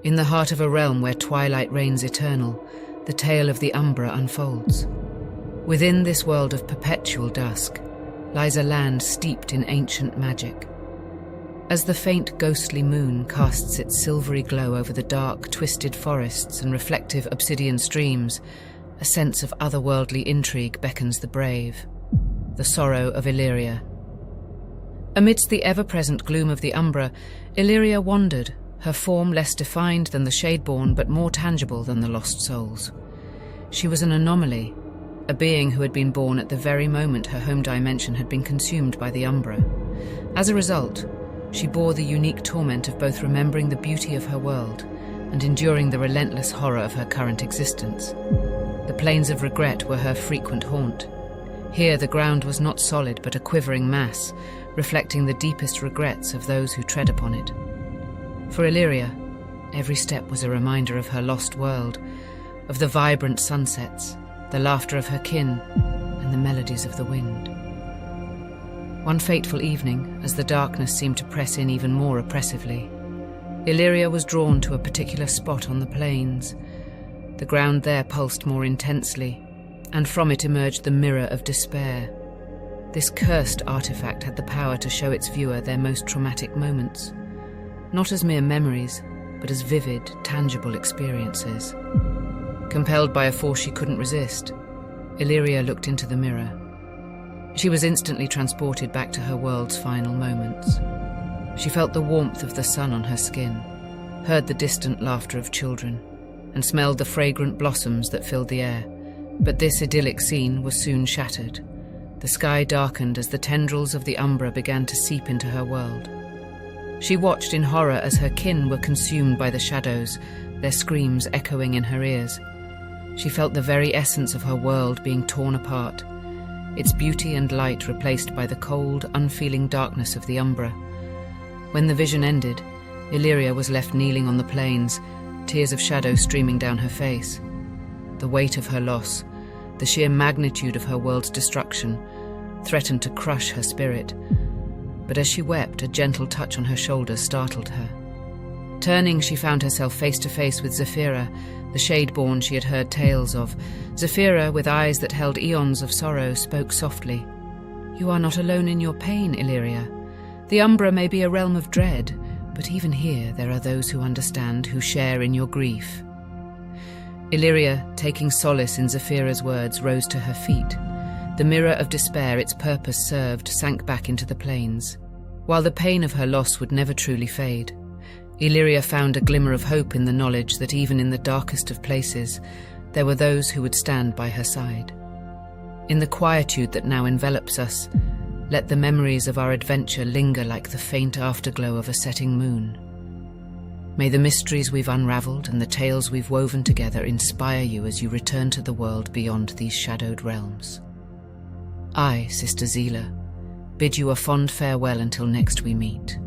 In the heart of a realm where twilight reigns eternal, the tale of the Umbra unfolds. Within this world of perpetual dusk lies a land steeped in ancient magic. As the faint ghostly moon casts its silvery glow over the dark, twisted forests and reflective obsidian streams, a sense of otherworldly intrigue beckons the brave. The Sorrow of Ilyria. Amidst the ever-present gloom of the Umbra, Ilyria wandered, her form less defined than the Shadeborn but more tangible than the lost souls. She was an anomaly, a being who had been born at the very moment her home dimension had been consumed by the Umbra. As a result, she bore the unique torment of both remembering the beauty of her world and enduring the relentless horror of her current existence. The plains of regret were her frequent haunt. Here the ground was not solid but a quivering mass, reflecting the deepest regrets of those who tread upon it. For Ilyria, every step was a reminder of her lost world, of the vibrant sunsets, the laughter of her kin, and the melodies of the wind. One fateful evening, as the darkness seemed to press in even more oppressively, Ilyria was drawn to a particular spot on the plains. The ground there pulsed more intensely, and from it emerged the Mirror of Despair. This cursed artifact had the power to show its viewer their most traumatic moments, not as mere memories, but as vivid, tangible experiences. Compelled by a force she couldn't resist, Ilyria looked into the mirror. She was instantly transported back to her world's final moments. She felt the warmth of the sun on her skin, heard the distant laughter of children, and smelled the fragrant blossoms that filled the air. But this idyllic scene was soon shattered. The sky darkened as the tendrils of the Umbra began to seep into her world. She watched in horror as her kin were consumed by the shadows, their screams echoing in her ears. She felt the very essence of her world being torn apart, its beauty and light replaced by the cold, unfeeling darkness of the Umbra. When the vision ended, Ilyria was left kneeling on the plains, tears of shadow streaming down her face. The weight of her loss, the sheer magnitude of her world's destruction, threatened to crush her spirit. But as she wept, a gentle touch on her shoulder startled her. Turning, she found herself face to face with Zephyra, the Shadeborn she had heard tales of. Zephyra, with eyes that held eons of sorrow, spoke softly. "You are not alone in your pain, Ilyria. The Umbra may be a realm of dread, but even here there are those who understand, who share in your grief." Ilyria, taking solace in Zephyra's words, rose to her feet. The Mirror of Despair, its purpose served, sank back into the plains. While the pain of her loss would never truly fade, Ilyria found a glimmer of hope in the knowledge that even in the darkest of places, there were those who would stand by her side. In the quietude that now envelops us, let the memories of our adventure linger like the faint afterglow of a setting moon. May the mysteries we've unraveled and the tales we've woven together inspire you as you return to the world beyond these shadowed realms. I, Sister Zila, bid you a fond farewell until next we meet.